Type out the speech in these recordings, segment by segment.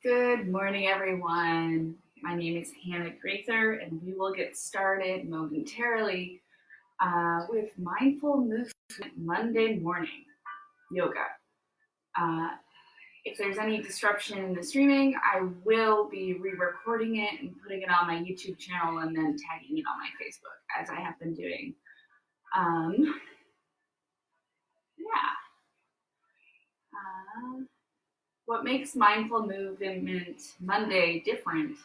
Good morning, everyone. My name is Hannah-Graether, and we will get started momentarily with Mindful Movement Monday Morning Yoga. Uh, if there's any disruption in the streaming, I will be re-recording it and putting it on my YouTube channel and then tagging it on my Facebook, as I have been doing. What makes Mindful Movement Monday different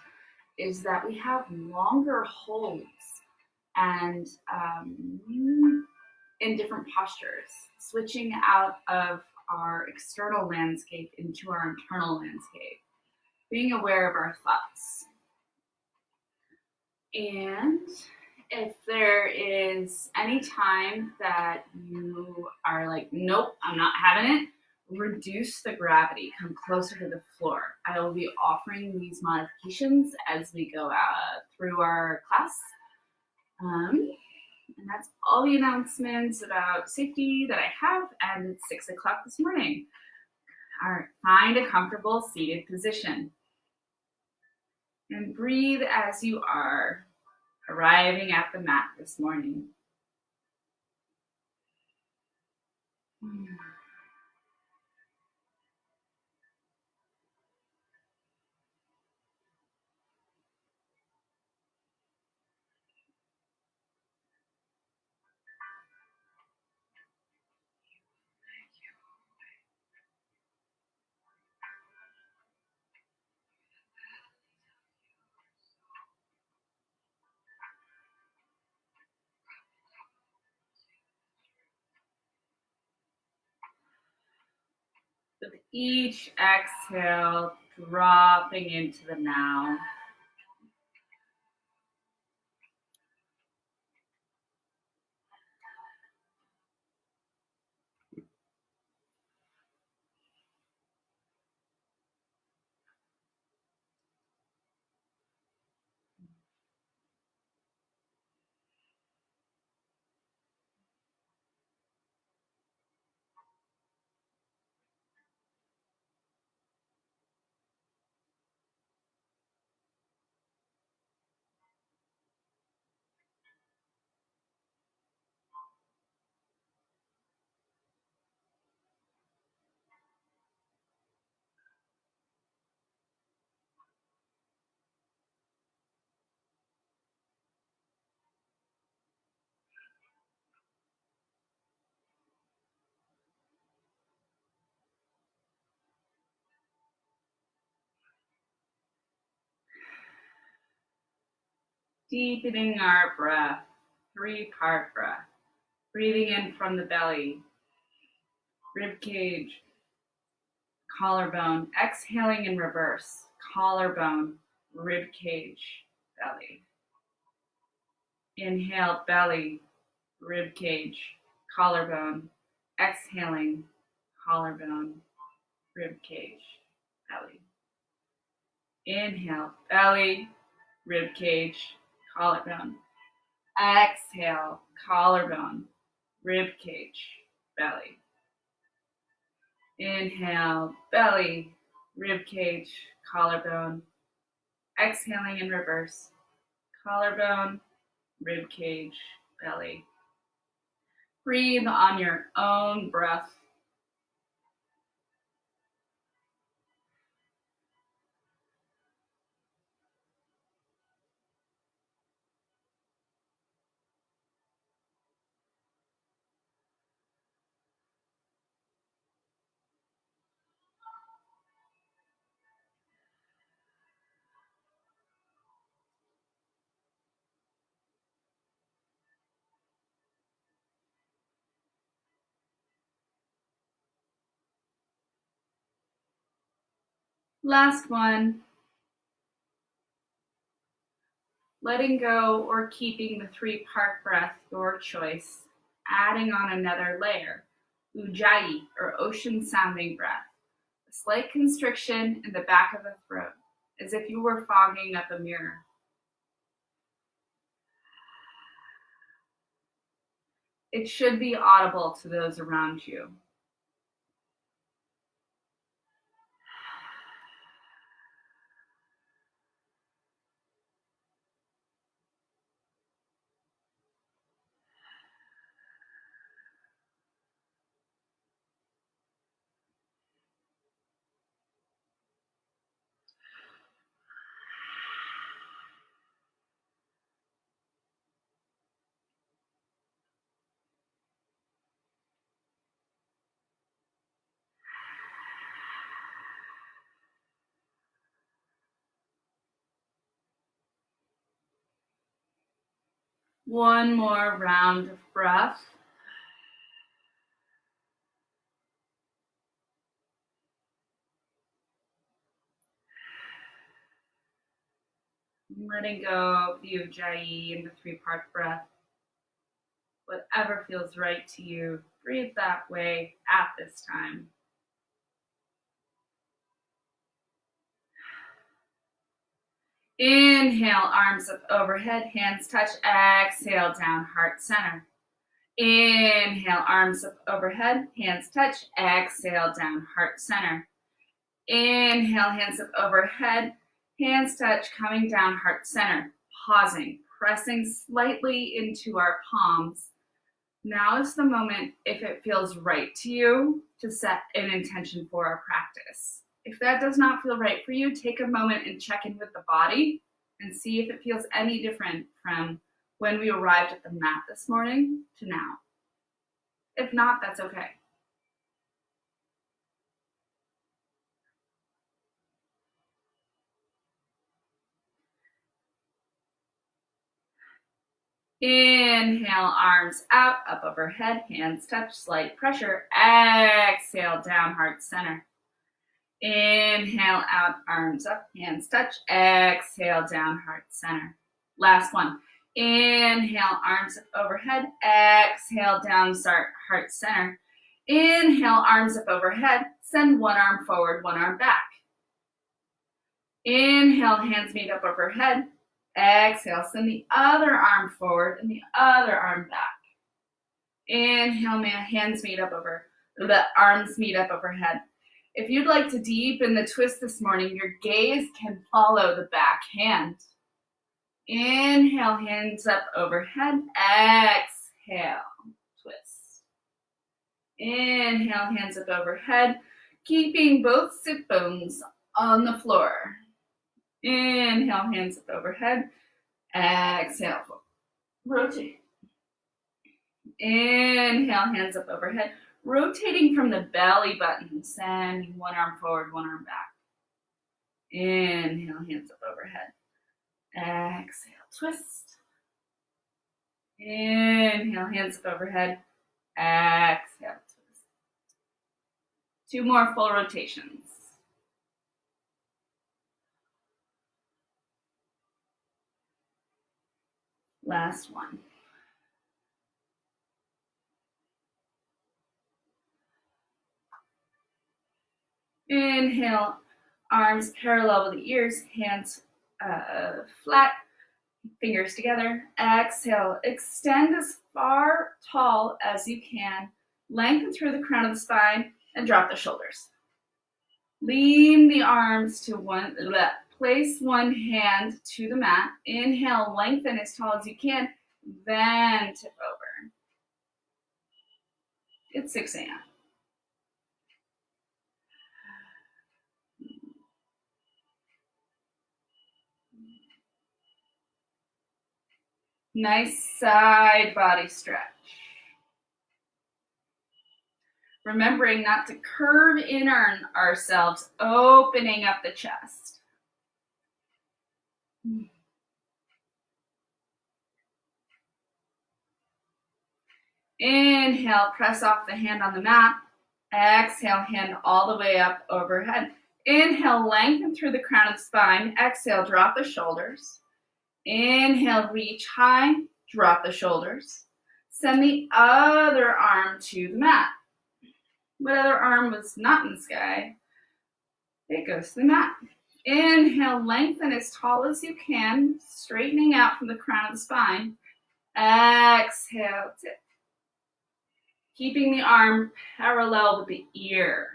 is that we have longer holds and in different postures, switching out of our external landscape into our internal landscape, being aware of our thoughts. And if there is any time that you are like, nope, I'm not having it, reduce the gravity, come closer to the floor. I will be offering these modifications as we go through our class. And that's all the announcements about safety that I have, and it's 6 o'clock this morning. All right, find a comfortable seated position. And breathe as you are arriving at the mat this morning. With each exhale, dropping into the now. Deepening our breath, 3-part breath. Breathing in from the belly, rib cage, collarbone. Exhaling in reverse, collarbone, rib cage, belly. Inhale, belly, rib cage, collarbone. Exhaling, collarbone, rib cage, belly. Inhale, belly, rib cage, collarbone. Exhale, collarbone, rib cage, belly. Inhale, belly, rib cage, collarbone. Exhaling in reverse, collarbone, rib cage, belly. Breathe on your own breath. Last one. Letting go or keeping the 3-part breath, your choice. Adding on another layer, ujjayi or ocean sounding breath. A slight constriction in the back of the throat, as if you were fogging up a mirror. It should be audible to those around you. One more round of breath. Letting go of the Ujjayi and the three-part breath. Whatever feels right to you, breathe that way at this time. Inhale, arms up overhead, hands touch. Exhale, down, heart center. Inhale, arms up overhead, hands touch. Exhale, down, heart center. Inhale, hands up overhead, hands touch, coming down, heart center. Pausing, pressing slightly into our palms. Now is the moment, if it feels right to you, to set an intention for our practice. If that does not feel right for you, take a moment and check in with the body and see if it feels any different from when we arrived at the mat this morning to now. If not, that's okay. Inhale, arms out, up overhead, hands touch, slight pressure. Exhale, down, heart center. Inhale, out, arms up, hands touch. Exhale, down, heart center. Last one. Inhale, arms up overhead. Exhale, down, start, heart center. Inhale, arms up overhead. Send one arm forward, one arm back. Inhale, hands meet up overhead. Exhale, send the other arm forward and the other arm back. Inhale, hands meet up over, the arms meet up overhead. If you'd like to deepen the twist this morning, your gaze can follow the back hand. Inhale, hands up overhead. Exhale, twist. Inhale, hands up overhead, keeping both sit bones on the floor. Inhale, hands up overhead. Exhale, rotate. Inhale, hands up overhead, rotating from the belly button, sending one arm forward, one arm back. Inhale, hands up overhead. Exhale, twist. Inhale, hands up overhead. Exhale, twist. 2 more full rotations. Last one. Inhale, arms parallel with the ears, hands flat, fingers together. Exhale, extend as far tall as you can. Lengthen through the crown of the spine and drop the shoulders. Lean the arms to one, place one hand to the mat. Inhale, lengthen as tall as you can, then tip over. It's 6 a.m. Nice side body stretch. Remembering not to curve in ourselves, opening up the chest. Inhale, press off the hand on the mat. Exhale, hand all the way up overhead. Inhale, lengthen through the crown of the spine. Exhale, drop the shoulders. Inhale, reach high, drop the shoulders. Send the other arm to the mat. What other arm was not in the sky? It goes to the mat. Inhale, lengthen as tall as you can, straightening out from the crown of the spine. Exhale, tip. Keeping the arm parallel with the ear.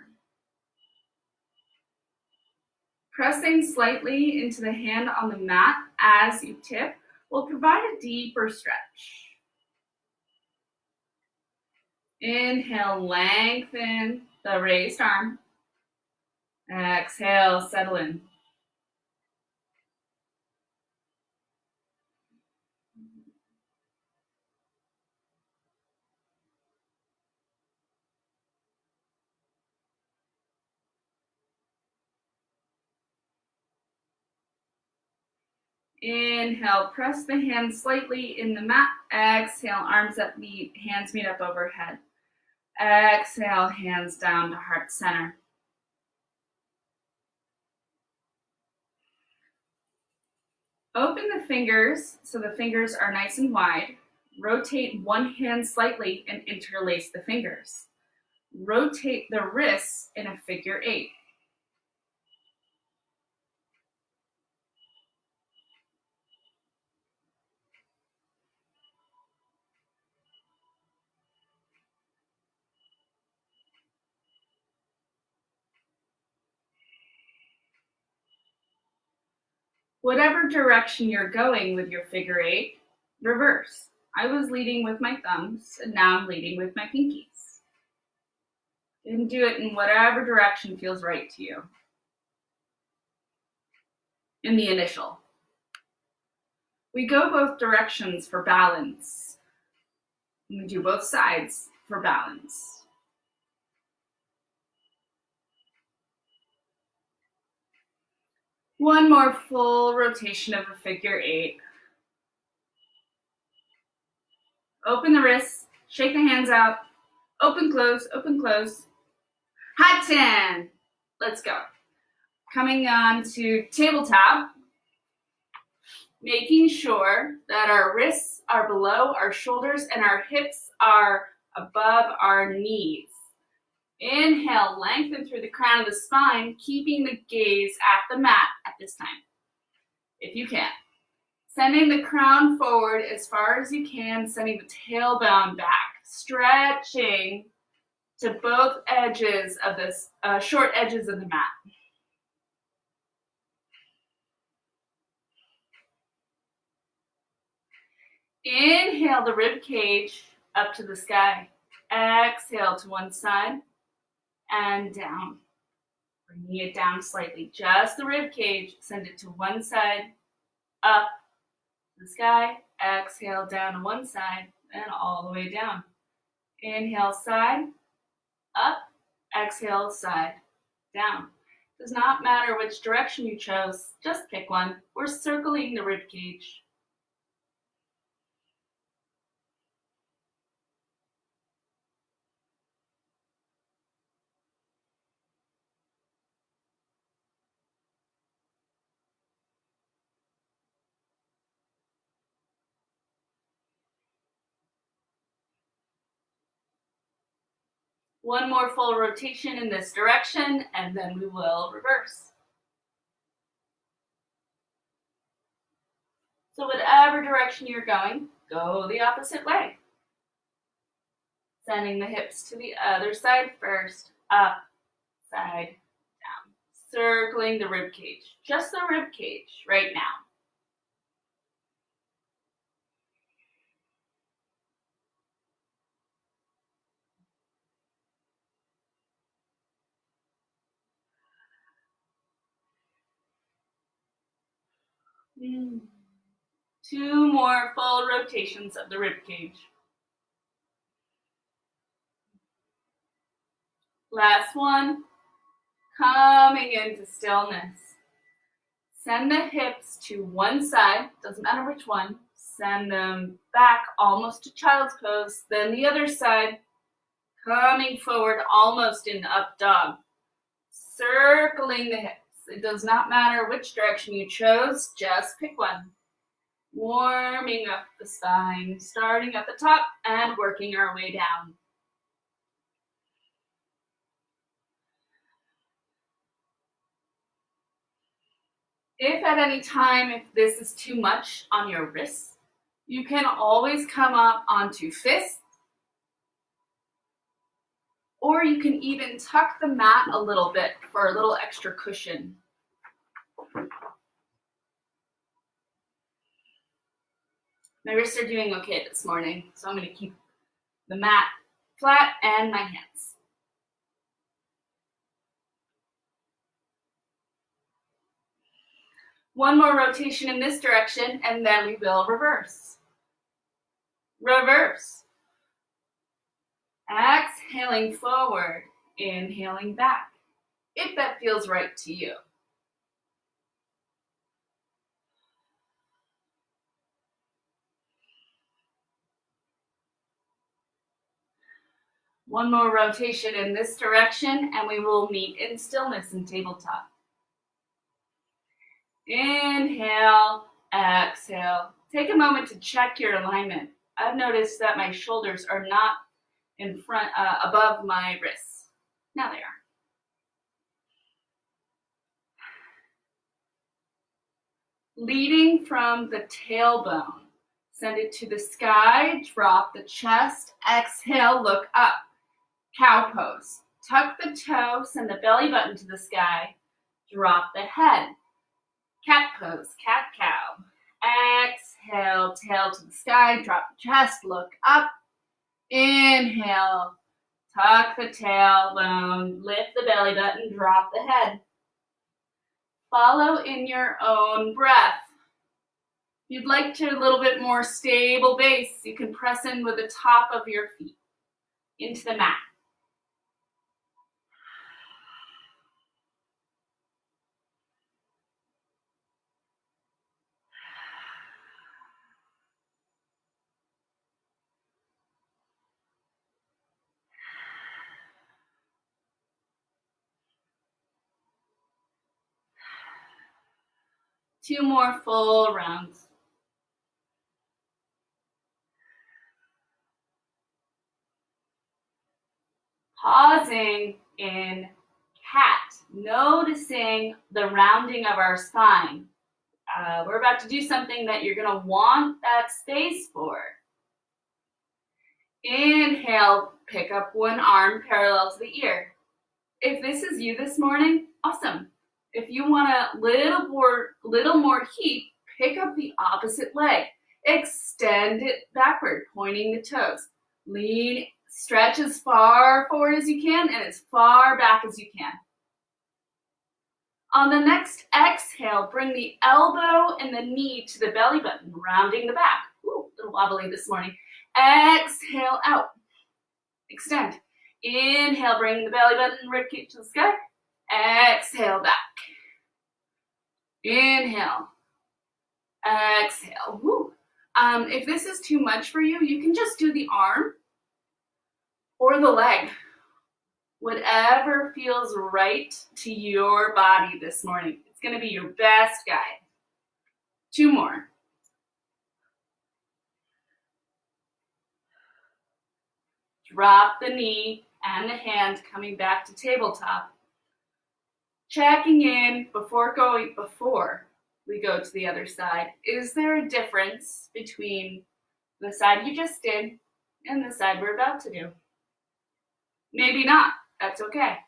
Pressing slightly into the hand on the mat as you tip will provide a deeper stretch. Inhale, lengthen the raised arm. Exhale, settle in. Inhale, press the hands slightly in the mat. Exhale, arms up, hands meet up overhead. Exhale, hands down to heart center. Open the fingers so the fingers are nice and wide. Rotate one hand slightly and interlace the fingers. Rotate the wrists in a figure 8. Whatever direction you're going with your figure 8, reverse. I was leading with my thumbs, and now I'm leading with my pinkies. You can do it in whatever direction feels right to you. In the initial. We go both directions for balance. We do both sides for balance. One more full rotation of a figure 8. Open the wrists, shake the hands out, open, close, open, close. Hot 10. Let's go. Coming on to tabletop, making sure that our wrists are below our shoulders and our hips are above our knees. Inhale, lengthen through the crown of the spine, keeping the gaze at the mat at this time, if you can. Sending the crown forward as far as you can, sending the tailbone back, stretching to both edges of this, short edges of the mat. Inhale the rib cage up to the sky. Exhale to one side and down. Bringing it down slightly, just the rib cage. Send it to one side, up to the sky. Exhale down to one side and all the way down. Inhale, side, up. Exhale, side, down. Does not matter which direction you chose, just pick one. We're circling the rib cage. One more full rotation in this direction, and then we will reverse. So whatever direction you're going, go the opposite way. Sending the hips to the other side first, up, side, down. Circling the rib cage, just the rib cage right now. Two more full rotations of the rib cage. Last one, coming into stillness. Send the hips to one side, doesn't matter which one. Send them back almost to child's pose, then the other side, coming forward almost in up dog. Circling the hips. It does not matter which direction you chose, just pick one. Warming up the spine, starting at the top and working our way down. If at any time, if this is too much on your wrists, you can always come up onto fists, or you can even tuck the mat a little bit for a little extra cushion. My wrists are doing okay this morning, so I'm going to keep the mat flat and my hands. One more rotation in this direction, and then we will reverse. Reverse. Exhaling forward, inhaling back, if that feels right to you. One more rotation in this direction, and we will meet in stillness in tabletop. Inhale, exhale. Take a moment to check your alignment. I've noticed that my shoulders are not in front, above my wrists. Now they are. Leading from the tailbone. Send it to the sky, drop the chest, exhale, look up. Cow pose. Tuck the toe, send the belly button to the sky, drop the head. Cat pose, cat-cow. Exhale, tail to the sky, drop the chest, look up. Inhale, tuck the tailbone, lift the belly button, drop the head. Follow in your own breath. If you'd like to a little bit more stable base, you can press in with the top of your feet into the mat. Two more full rounds. Pausing in cat, noticing the rounding of our spine. We're about to do something that you're going to want that space for. Inhale, pick up one arm parallel to the ear. If this is you this morning, awesome. If you want a little more heat, pick up the opposite leg. Extend it backward, pointing the toes. Lean, stretch as far forward as you can and as far back as you can. On the next exhale, bring the elbow and the knee to the belly button, rounding the back. Ooh, a little wobbly this morning. Exhale out. Extend. Inhale, bring the belly button, ribcage to the sky. Exhale back. Inhale. Exhale. Woo. If this is too much for you, you can just do the arm or the leg. Whatever feels right to your body this morning. It's going to be your best guide. Two more. Drop the knee and the hand coming back to tabletop. Checking in before we go to the other side. Is there a difference between the side you just did and the side we're about to do? Maybe not. That's okay.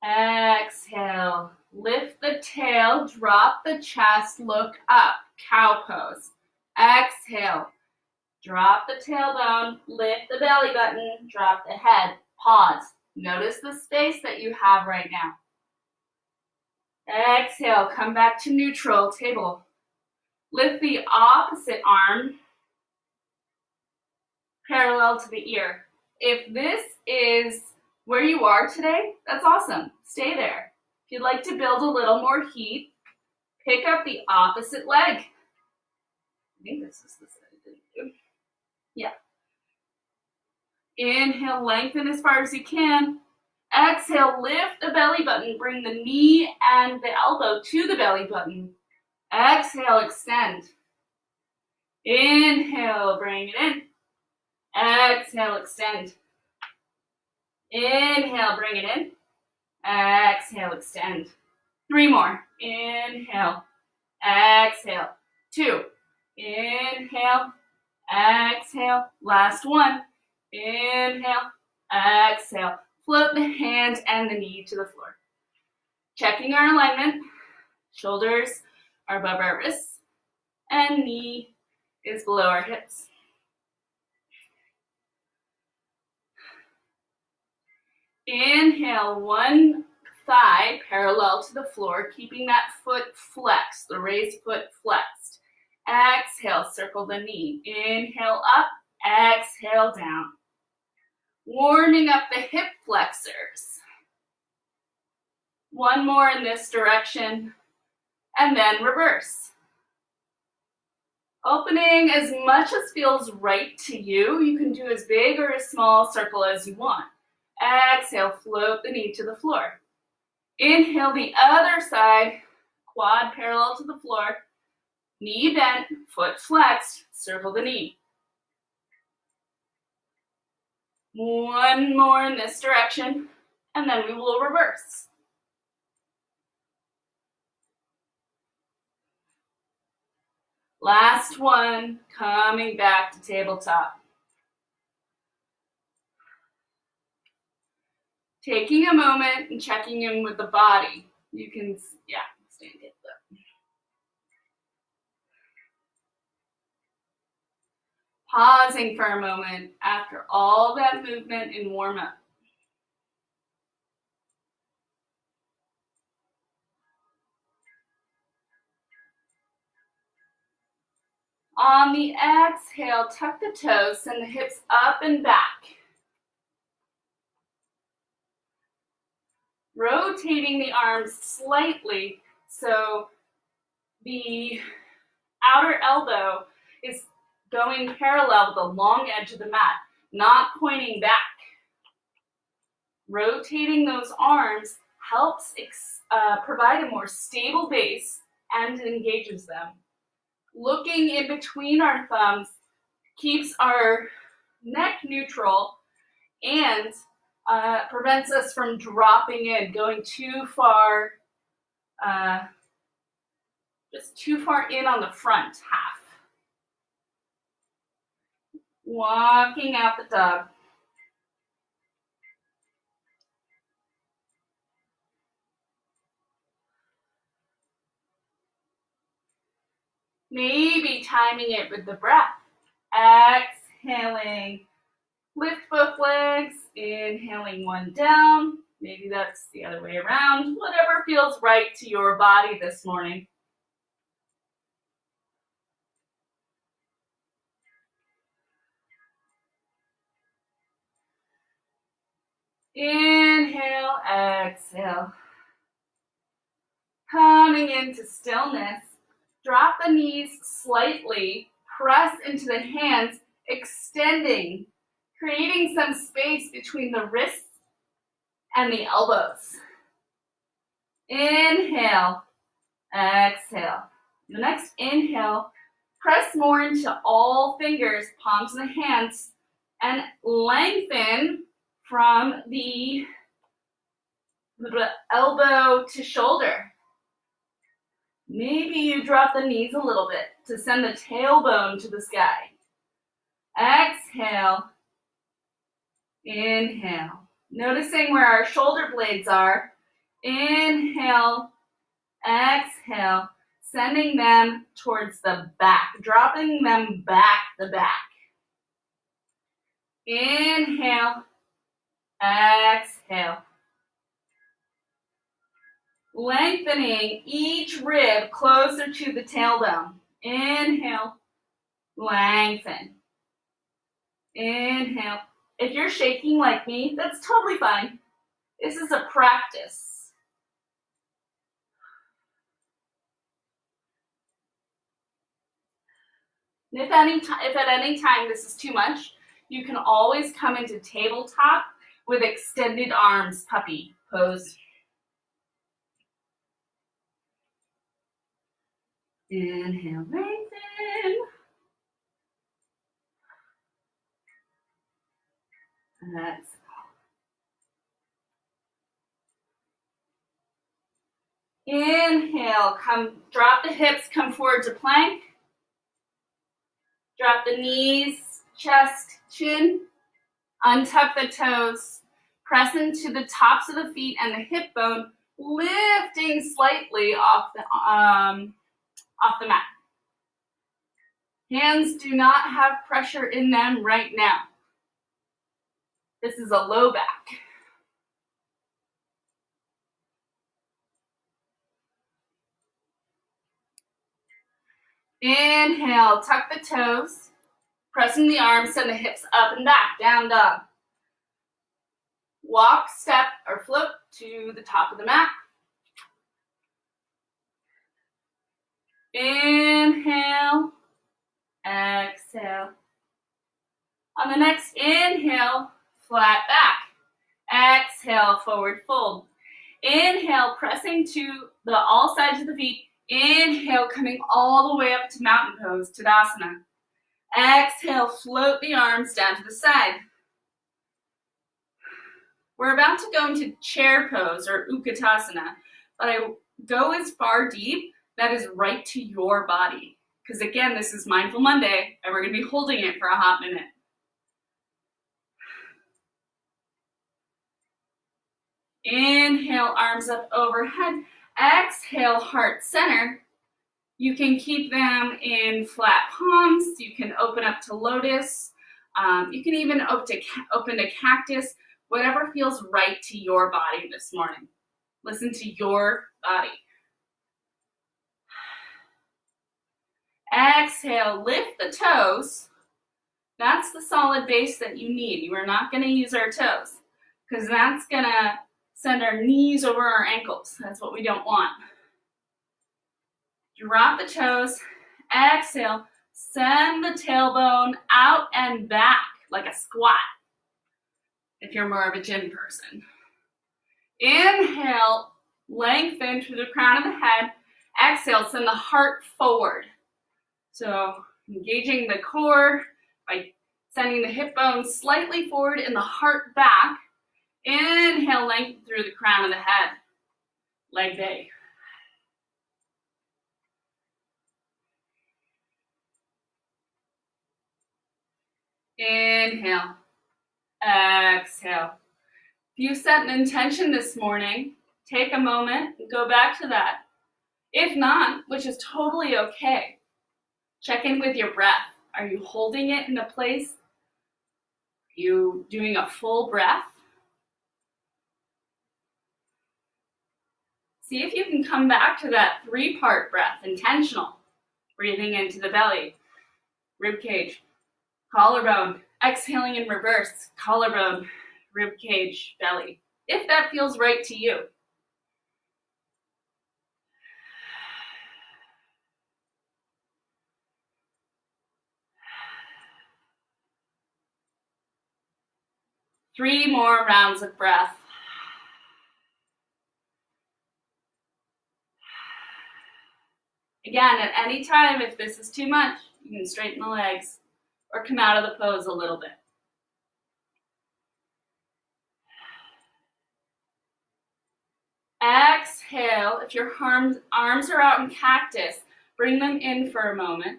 Exhale. Lift the tail, drop the chest, look up. Cow pose. Exhale. Drop the tailbone, lift the belly button, drop the head. Pause. Notice the space that you have right now. Exhale, come back to neutral, table. Lift the opposite arm parallel to the ear. If this is where you are today, that's awesome. Stay there. If you'd like to build a little more heat, pick up the opposite leg. I think this is the side I didn't do. Yeah. Inhale, lengthen as far as you can. Exhale, lift the belly button. Bring the knee and the elbow to the belly button. Exhale, extend. Inhale, bring it in. Exhale, extend. Inhale, bring it in. Exhale, extend. Three more. Inhale. Exhale. Two. Inhale. Exhale. Last one. Inhale. Exhale. Float the hand and the knee to the floor. Checking our alignment. Shoulders are above our wrists. And knee is below our hips. Inhale, one thigh parallel to the floor, keeping that foot flexed, the raised foot flexed. Exhale, circle the knee. Inhale up, exhale down. Warming up the hip flexors. One more in this direction, and then reverse. Opening as much as feels right to you. You can do as big or as small circle as you want. Exhale, float the knee to the floor. Inhale the other side, quad parallel to the floor, knee bent, foot flexed, circle the knee. One more in this direction, and then we will reverse. Last one, coming back to tabletop. Taking a moment and checking in with the body. You can, stand it up. Pausing for a moment after all that movement and warm up. On the exhale, tuck the toes, send the hips up and back. Rotating the arms slightly so the outer elbow is going parallel with the long edge of the mat, not pointing back. Rotating those arms helps provide a more stable base and engages them. Looking in between our thumbs keeps our neck neutral and prevents us from dropping in, going too far, just too far in on the front half. Walking out the dog. Maybe timing it with the breath. Exhaling, lift both legs, inhaling one down. Maybe that's the other way around. Whatever feels right to your body this morning. Inhale, exhale. Coming into stillness. Drop the knees slightly, press into the hands, extending, creating some space between the wrists and the elbows. Inhale, exhale. The next inhale, press more into all fingers, palms of the hands, and lengthen from the elbow to shoulder. Maybe you drop the knees a little bit to send the tailbone to the sky. Exhale, inhale. Noticing where our shoulder blades are. Inhale, exhale, sending them towards the back, dropping them back the back. Inhale, exhale. Lengthening each rib closer to the tailbone. Inhale, lengthen. Inhale. If you're shaking like me, that's totally fine. This is a practice. If at any time this is too much, you can always come into tabletop with extended arms, puppy pose. Inhale, lengthen. Exhale. Inhale, drop the hips, come forward to plank. Drop the knees, chest, chin. Untuck the toes. Press into the tops of the feet and the hip bone, lifting slightly off the mat. Hands do not have pressure in them right now. This is a low back. Inhale, tuck the toes, pressing the arms, send the hips up and back, down dog. Walk, step, or float to the top of the mat. Inhale, exhale. On the next inhale, flat back. Exhale, forward fold. Inhale, pressing to all sides of the feet. Inhale, coming all the way up to mountain pose, Tadasana. Exhale, float the arms down to the side. We're about to go into chair pose or Utkatasana, but I go as far deep that is right to your body. Because again, this is Mindful Monday, and we're going to be holding it for a hot minute. Inhale, arms up overhead. Exhale, heart center. You can keep them in flat palms. You can open up to lotus. You can even open to cactus, whatever feels right to your body this morning. Listen to your body. Exhale, lift the toes. That's the solid base that you need. We're not going to use our toes because that's going to send our knees over our ankles. That's what we don't want. Drop the toes. Exhale, send the tailbone out and back like a squat if you're more of a gym person. Inhale, lengthen through the crown of the head. Exhale, send the heart forward. So engaging the core by sending the hip bones slightly forward and the heart back. Inhale, lengthen through the crown of the head. Leg day. Inhale, exhale. If you set an intention this morning, take a moment and go back to that. If not, which is totally okay, check in with your breath. Are you holding it in a place? Are you doing a full breath? See if you can come back to that 3-part breath, intentional. Breathing into the belly, rib cage, collarbone, exhaling in reverse, collarbone, rib cage, belly, if that feels right to you. Three more rounds of breath. Again, at any time, if this is too much, you can straighten the legs or come out of the pose a little bit. Exhale. If your arms are out in cactus, bring them in for a moment.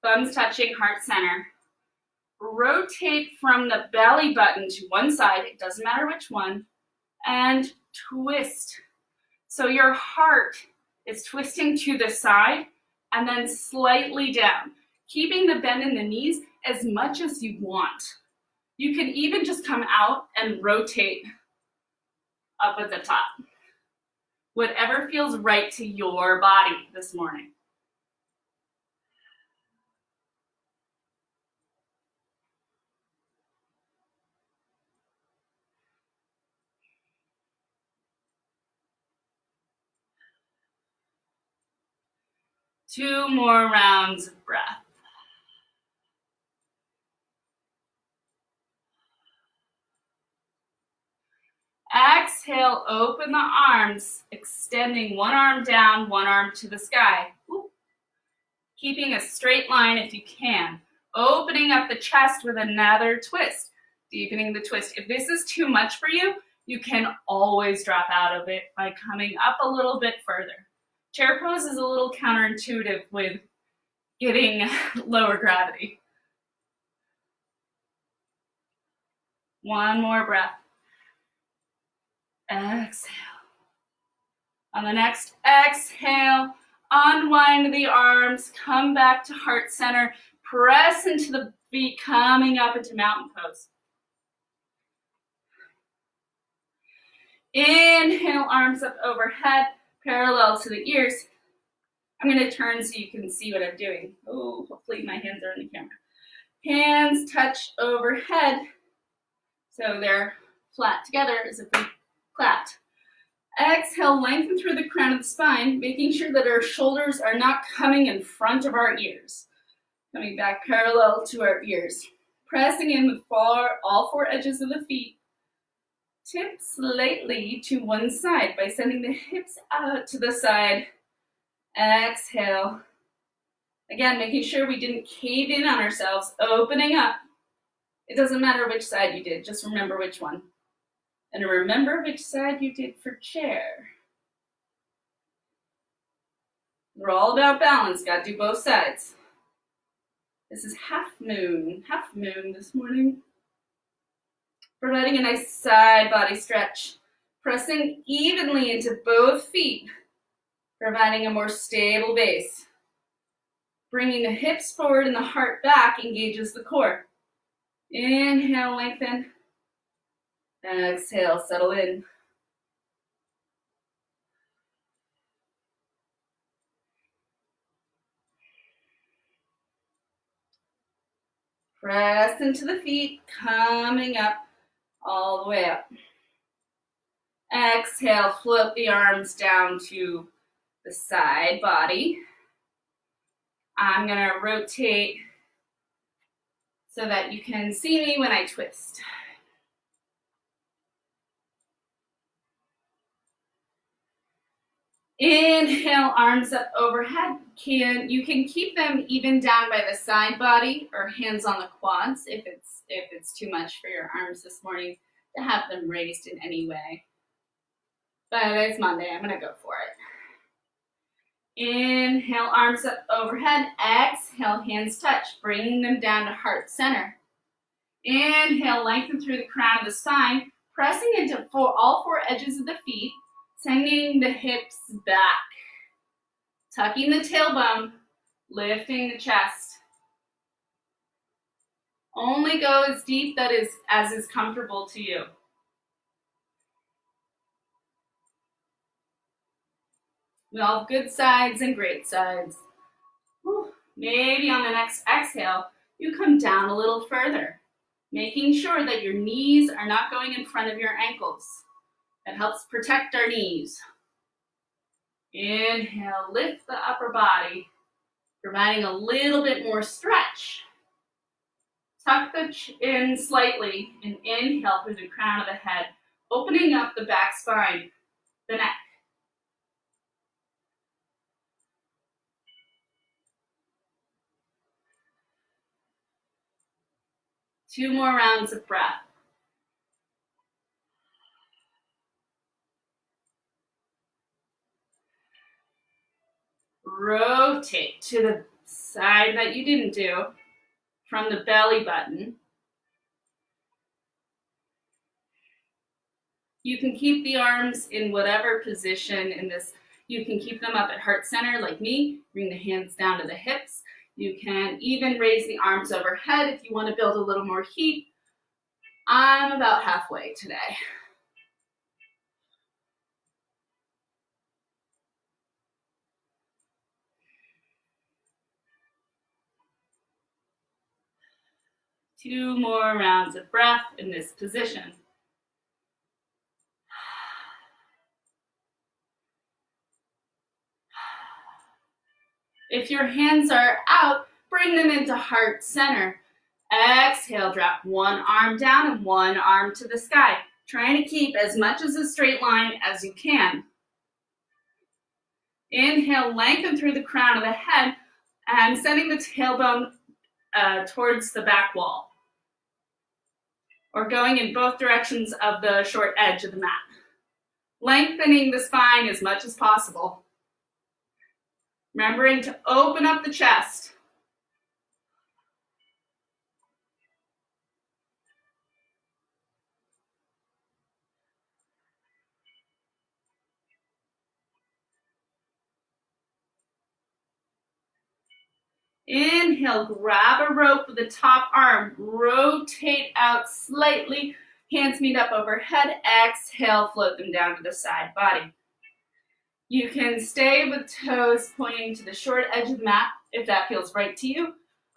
Thumbs touching heart center. Rotate from the belly button to one side, it doesn't matter which one, and twist. So your heart is twisting to the side and then slightly down, keeping the bend in the knees as much as you want. You can even just come out and rotate up at the top. Whatever feels right to your body this morning. Two more rounds of breath. Exhale, open the arms, extending one arm down, one arm to the sky. Ooh. Keeping a straight line if you can. Opening up the chest with another twist, deepening the twist. If this is too much for you, you can always drop out of it by coming up a little bit further. Chair pose is a little counterintuitive with getting lower gravity. One more breath. Exhale. On the next exhale, unwind the arms, come back to heart center, press into the feet, coming up into mountain pose. Inhale, arms up overhead, parallel to the ears. I'm going to turn so you can see what I'm doing. Oh, hopefully my hands are in the camera. Hands touch overhead. So they're flat together as if we clapped. Exhale, lengthen through the crown of the spine, making sure that our shoulders are not coming in front of our ears. Coming back parallel to our ears. Pressing in with all four edges of the feet. Tip slightly to one side by sending the hips out to the side. Exhale. Again, making sure we didn't cave in on ourselves, opening up. It doesn't matter which side you did, just remember which one. And remember which side you did for chair. We're all about balance, gotta do both sides. This is half moon this morning. Providing a nice side body stretch. Pressing evenly into both feet, providing a more stable base. Bringing the hips forward and the heart back engages the core. Inhale, lengthen. Exhale, settle in. Press into the feet, coming up, all the way up. Exhale, float the arms down to the side body. I'm gonna rotate so that you can see me when I twist. Inhale, arms up overhead. You can keep them even down by the side body or hands on the quads if it's too much for your arms this morning to have them raised in any way. But it's Monday, I'm gonna go for it. Inhale, arms up overhead. Exhale, hands touch, bringing them down to heart center. Inhale, lengthen through the crown of the spine, pressing into all four edges of the feet, sending the hips back. Tucking the tailbone, lifting the chest. Only go as deep as is comfortable to you. We all have good sides and great sides. Maybe on the next exhale, you come down a little further, making sure that your knees are not going in front of your ankles. It helps protect our knees. Inhale, lift the upper body, providing a little bit more stretch. Tuck the chin slightly and inhale through the crown of the head, opening up the back spine, the neck. Two more rounds of breath. Rotate to the side that you didn't do from the belly button. You can keep the arms in whatever position in this. You can keep them up at heart center like me. Bring the hands down to the hips. You can even raise the arms overhead if you want to build a little more heat. I'm about halfway today. Two more rounds of breath in this position. If your hands are out, bring them into heart center. Exhale, drop one arm down and one arm to the sky. Trying to keep as much as a straight line as you can. Inhale, lengthen through the crown of the head and sending the tailbone towards the back wall. Or going in both directions of the short edge of the mat. Lengthening the spine as much as possible. Remembering to open up the chest. Inhale, grab a rope with the top arm, rotate out slightly, hands meet up overhead, exhale, float them down to the side body. You can stay with toes pointing to the short edge of the mat if that feels right to you.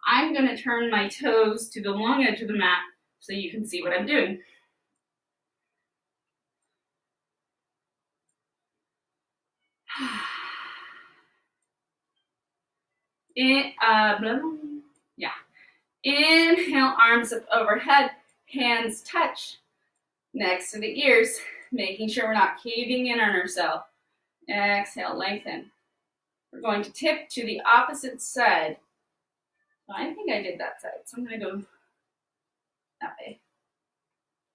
I'm going to turn my toes to the long edge of the mat so you can see what I'm doing. Yeah. Inhale, arms up overhead, hands touch next to the ears, making sure we're not caving in on ourselves. Exhale, lengthen. We're going to tip to the opposite side. Well, I think I did that side, so I'm going to go that way.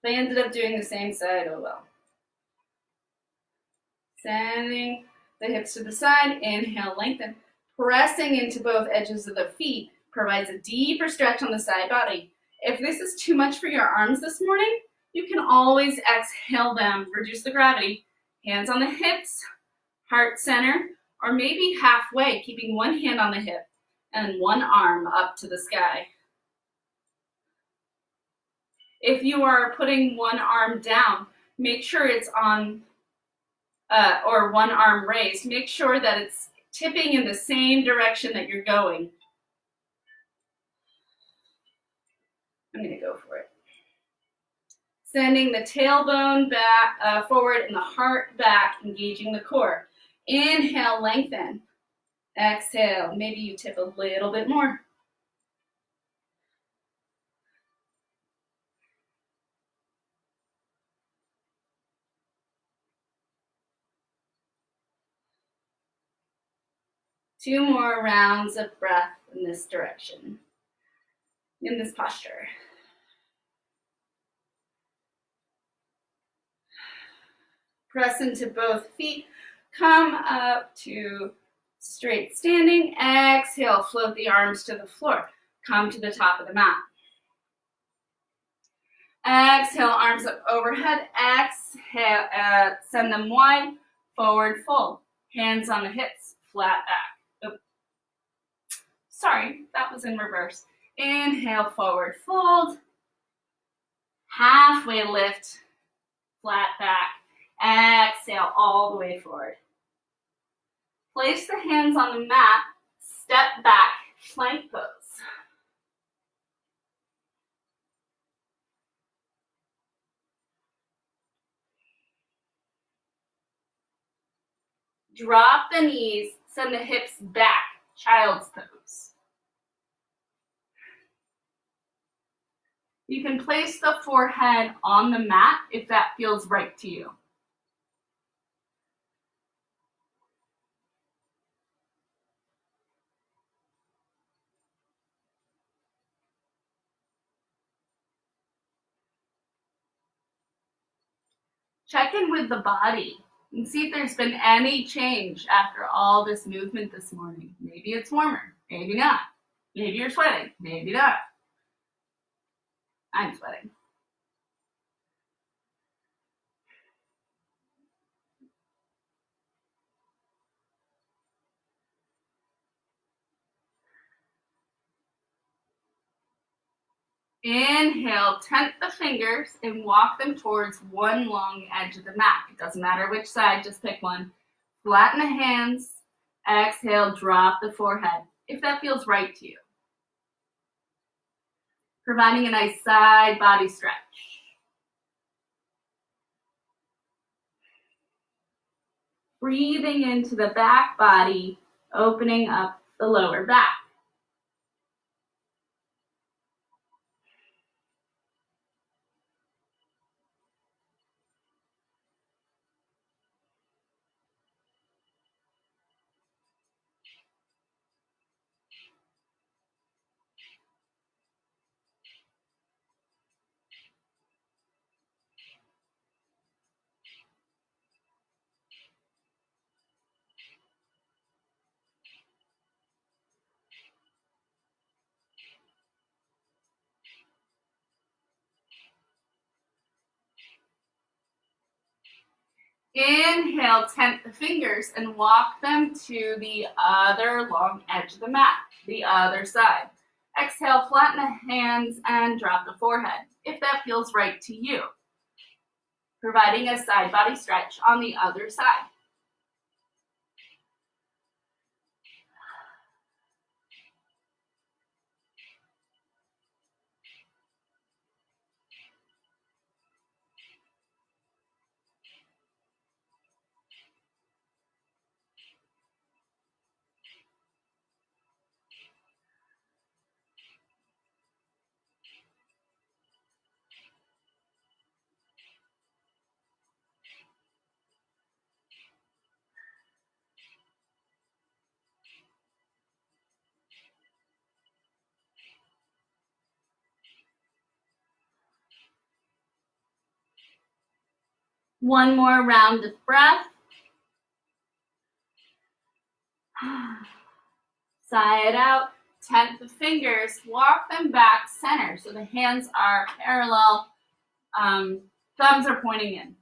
If I ended up doing the same side, oh well. Sending the hips to the side, inhale, lengthen. Pressing into both edges of the feet provides a deeper stretch on the side body. If this is too much for your arms this morning, you can always exhale them, reduce the gravity. Hands on the hips, heart center, or maybe halfway, keeping one hand on the hip and one arm up to the sky. If you are putting one arm down, make sure it's on, or one arm raised, make sure that it's tipping in the same direction that you're going. I'm going to go for it. Sending the tailbone back, forward and the heart back, engaging the core. Inhale, lengthen. Exhale, maybe you tip a little bit more. Two more rounds of breath in this direction, in this posture. Press into both feet. Come up to straight standing. Exhale, float the arms to the floor. Come to the top of the mat. Exhale, arms up overhead. Exhale, send them wide, forward fold. Hands on the hips, flat back. Oop. Sorry, that was in reverse. Inhale, forward fold. Halfway lift, flat back. Exhale, all the way forward. Place the hands on the mat, step back, plank pose. Drop the knees, send the hips back, child's pose. You can place the forehead on the mat if that feels right to you. Check in with the body and see if there's been any change after all this movement this morning. Maybe it's warmer, maybe not. Maybe you're sweating, maybe not. I'm sweating. Inhale, tent the fingers and walk them towards one long edge of the mat. It doesn't matter which side, just pick one. Flatten the hands. Exhale, drop the forehead, if that feels right to you. Providing a nice side body stretch. Breathing into the back body, opening up the lower back. Inhale, tent the fingers and walk them to the other long edge of the mat, the other side. Exhale, flatten the hands and drop the forehead, if that feels right to you. Providing a side body stretch on the other side. One more round of breath. Sigh it out. Tent the fingers. Walk them back center so the hands are parallel. Thumbs are pointing in.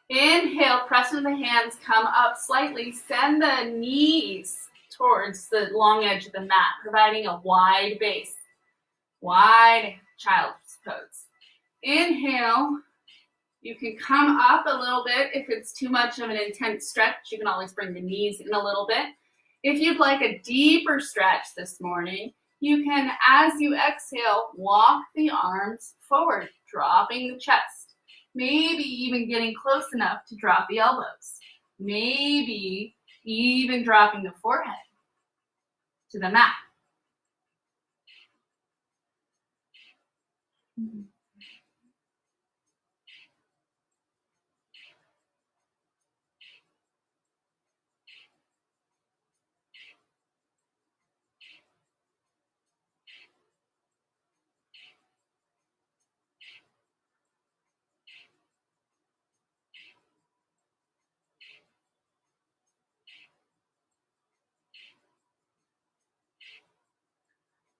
Inhale, press into the hands, come up slightly. Send the knees towards the long edge of the mat, providing a wide base. Wide child's pose. Inhale. You can come up a little bit. If it's too much of an intense stretch, you can always bring the knees in a little bit. If you'd like a deeper stretch this morning, you can, as you exhale, walk the arms forward, dropping the chest. Maybe even getting close enough to drop the elbows. Maybe even dropping the forehead to the mat.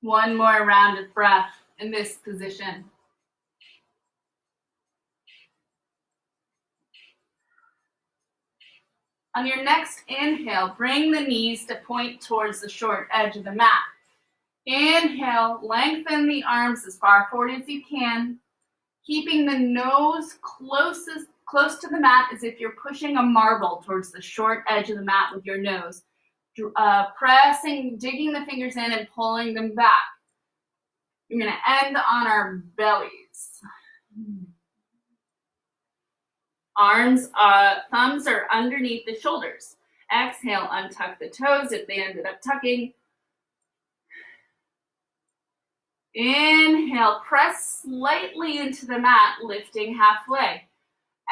One more round of breath in this position. On your next inhale, bring the knees to point towards the short edge of the mat. Inhale, lengthen the arms as far forward as you can, keeping the nose close to the mat as if you're pushing a marble towards the short edge of the mat with your nose. Pressing, digging the fingers in and pulling them back. You're going to end on our bellies. Thumbs are underneath the shoulders. Exhale, untuck the toes if they ended up tucking. Inhale, press slightly into the mat, lifting halfway.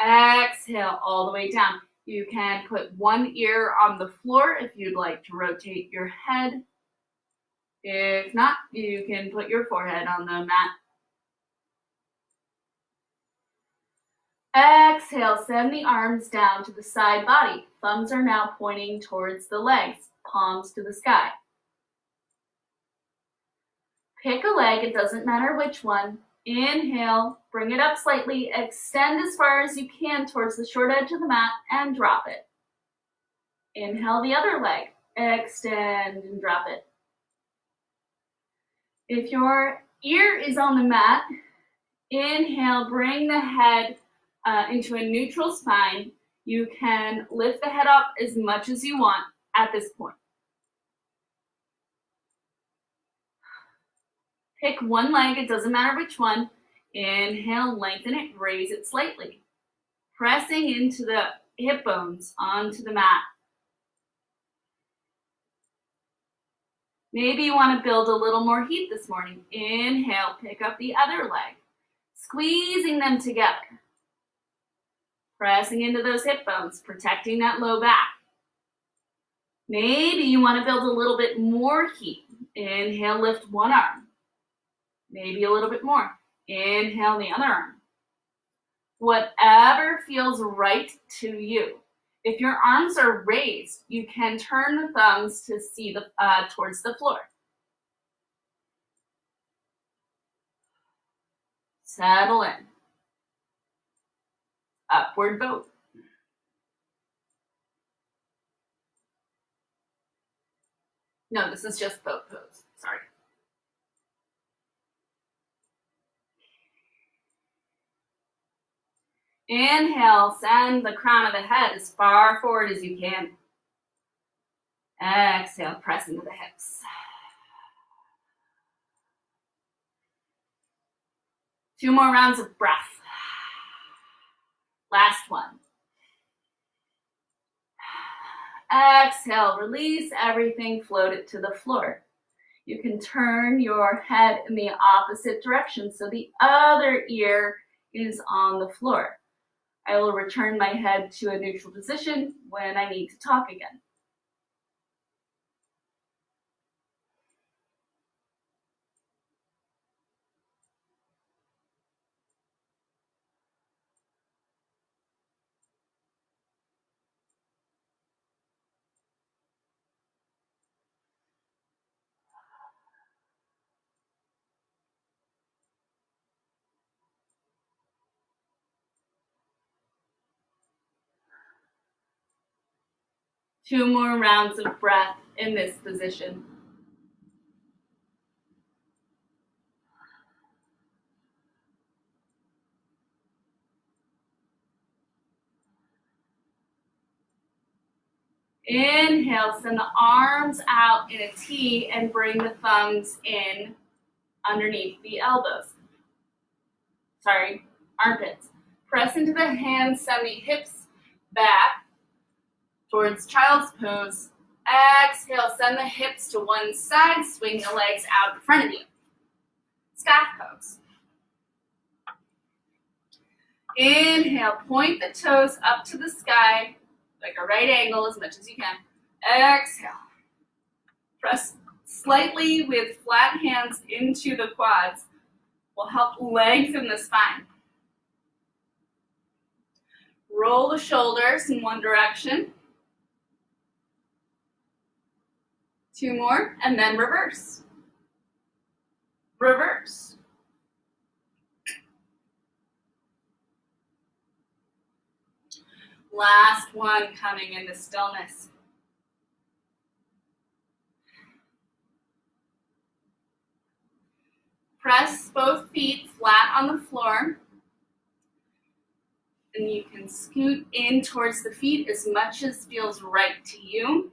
Exhale, all the way down. You can put one ear on the floor if you'd like to rotate your head. If not, you can put your forehead on the mat. Exhale, send the arms down to the side body. Thumbs are now pointing towards the legs, palms to the sky. Pick a leg, it doesn't matter which one. Inhale, bring it up slightly, extend as far as you can towards the short edge of the mat and drop it. Inhale the other leg, extend and drop it. If your ear is on the mat, inhale, bring the head into a neutral spine. You can lift the head up as much as you want at this point. Pick one leg, it doesn't matter which one. Inhale, lengthen it, raise it slightly. Pressing into the hip bones onto the mat. Maybe you want to build a little more heat this morning. Inhale, pick up the other leg. Squeezing them together. Pressing into those hip bones, protecting that low back. Maybe you want to build a little bit more heat. Inhale, lift one arm. Maybe a little bit more. Inhale the other arm. Whatever feels right to you. If your arms are raised, you can turn the thumbs to see towards the floor. Settle in. Upward boat. No, this is just boat pose. Sorry. Inhale, send the crown of the head as far forward as you can. Exhale, press into the hips. Two more rounds of breath. Last one. Exhale, release everything, float it to the floor. You can turn your head in the opposite direction so the other ear is on the floor. I will return my head to a neutral position when I need to talk again. 2 more rounds of breath in this position. Inhale, send the arms out in a T and bring the thumbs in underneath the elbows. Armpits. Press into the hands, send the hips back towards child's pose. Exhale, send the hips to one side, swing the legs out in front of you. Sky pose. Inhale, point the toes up to the sky, like a right angle as much as you can. Exhale. Press slightly with flat hands into the quads. Will help lengthen the spine. Roll the shoulders in one direction. 2 more, and then reverse. Reverse. Last one, coming into stillness. Press both feet flat on the floor. And you can scoot in towards the feet as much as feels right to you.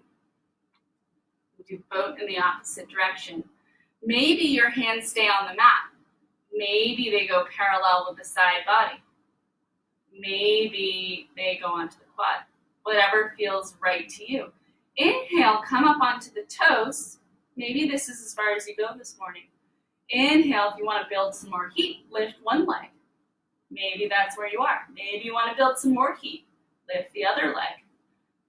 Do both in the opposite direction. Maybe your hands stay on the mat. Maybe they go parallel with the side body. Maybe they go onto the quad. Whatever feels right to you. Inhale, come up onto the toes. Maybe this is as far as you go this morning. Inhale, if you want to build some more heat, lift one leg. Maybe that's where you are. Maybe you want to build some more heat, lift the other leg.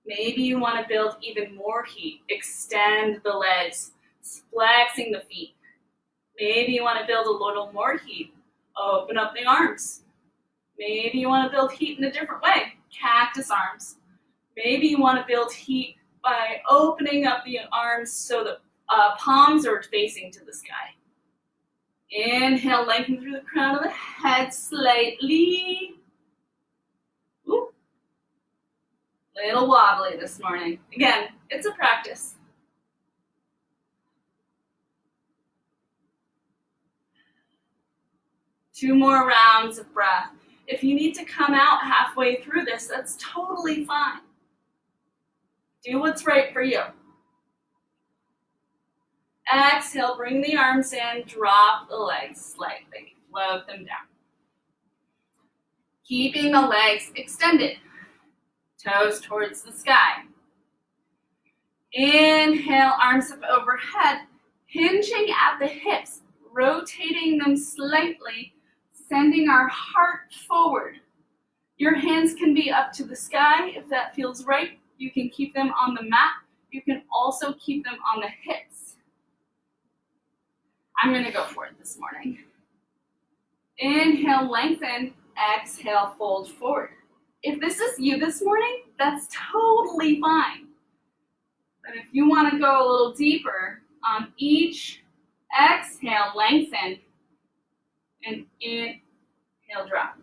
Maybe you want to build even more heat, extend the legs, flexing the feet. Maybe you want to build a little more heat, open up the arms. Maybe you want to build heat in a different way, cactus arms. Maybe you want to build heat by opening up the arms so the palms are facing to the sky. Inhale, lengthen through the crown of the head slightly. Ooh. Little wobbly this morning. Again, it's a practice. Two more rounds of breath. If you need to come out halfway through this, that's totally fine. Do what's right for you. Exhale, bring the arms in, drop the legs slightly, float them down. Keeping the legs extended, toes towards the sky. Inhale, arms up overhead, hinging at the hips, rotating them slightly, sending our heart forward. Your hands can be up to the sky if that feels right. You can keep them on the mat. You can also keep them on the hips. I'm going to go for it this morning. Inhale, lengthen. Exhale, fold forward. If this is you this morning, that's totally fine. But if you want to go a little deeper, on each exhale, lengthen, and inhale, drop.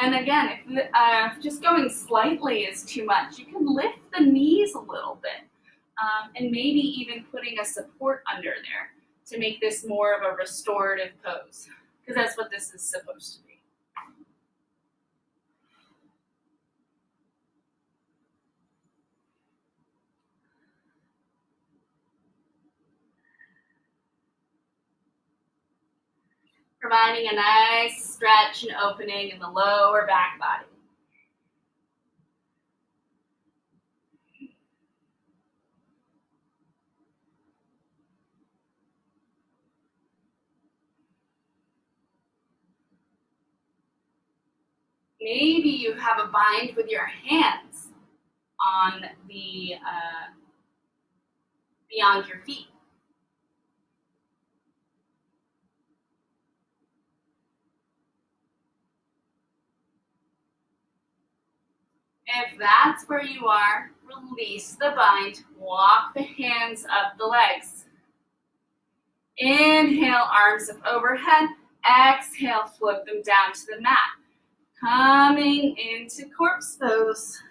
And again, if just going slightly is too much, you can lift the knees a little bit, and maybe even putting a support under there to make this more of a restorative pose, because that's what this is supposed to be. Providing a nice stretch and opening in the lower back body. Maybe you have a bind with your hands on the beyond your feet. If that's where you are, release the bind, walk the hands up the legs. Inhale, arms up overhead. Exhale, flip them down to the mat. Coming into corpse pose.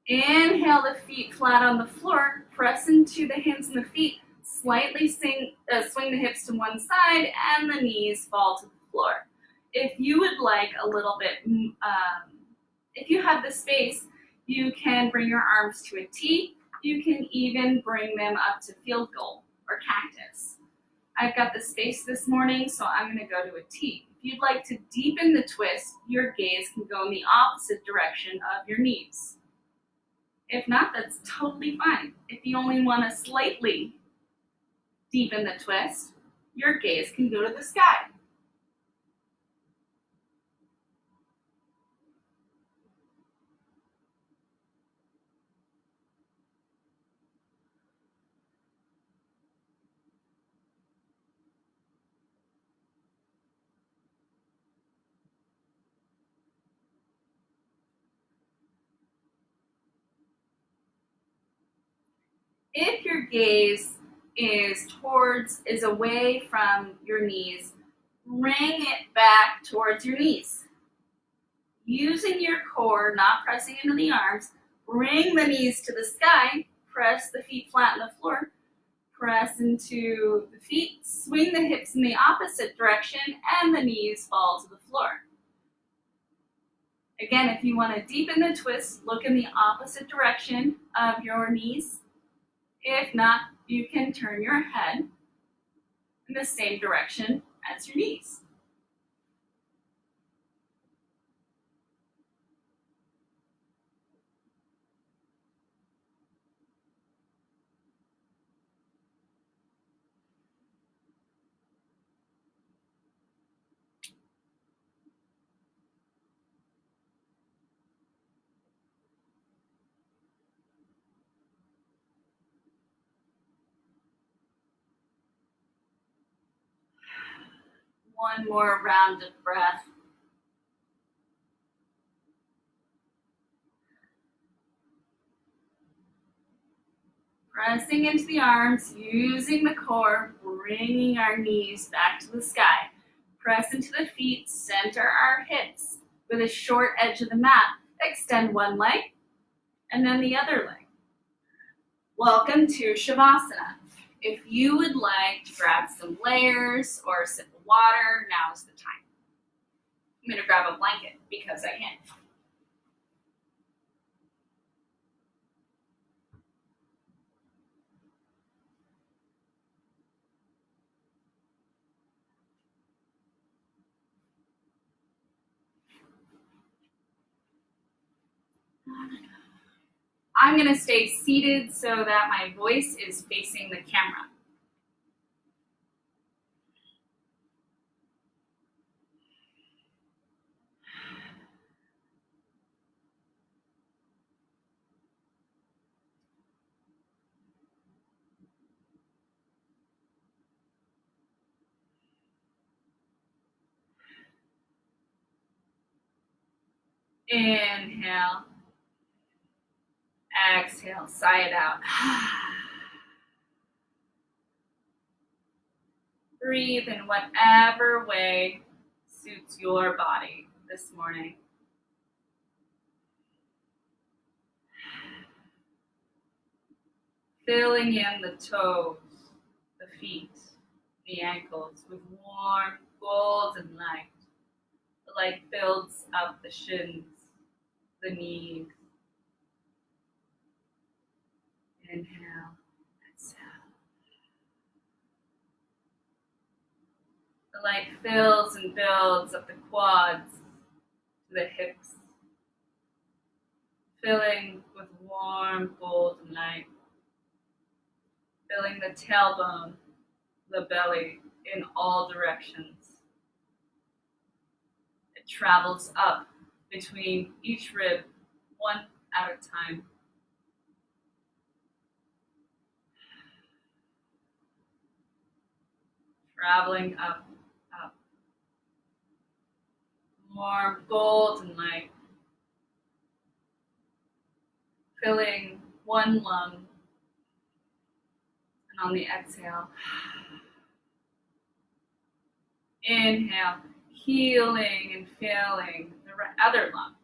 Inhale the feet flat on the floor. Press into the hands and the feet. Slightly swing the hips to one side and the knees fall to the floor. If you would like a little bit, if you have the space, you can bring your arms to a T. You can even bring them up to field goal or cactus. I've got the space this morning, so I'm going to go to a T. If you'd like to deepen the twist, your gaze can go in the opposite direction of your knees. If not, that's totally fine. If you only want to slightly deepen the twist, your gaze can go to the sky. If your gaze is away from your knees, bring it back towards your knees. Using your core, not pressing into the arms, bring the knees to the sky, press the feet flat on the floor, press into the feet, swing the hips in the opposite direction, and the knees fall to the floor. Again, if you want to deepen the twist, look in the opposite direction of your knees. If not, you can turn your head in the same direction as your knees. One more round of breath. Pressing into the arms, using the core, bringing our knees back to the sky. Press into the feet, center our hips. With a short edge of the mat, extend one leg and then the other leg. Welcome to Shavasana. If you would like to grab some layers or a sip of water, now is the time. I'm going to grab a blanket because I can. I'm going to stay seated so that my voice is facing the camera. Inhale. Exhale, sigh it out. Breathe in whatever way suits your body this morning. Filling in the toes, the feet, the ankles with warm, golden light. The light builds up the shins, the knees. Inhale, exhale. The light fills and builds up the quads to the hips, filling with warm golden light, filling the tailbone, the belly in all directions. It travels up between each rib, one at a time. Traveling up, up. Warm golden light filling one lung, and on the exhale, inhale, healing and filling the other lung.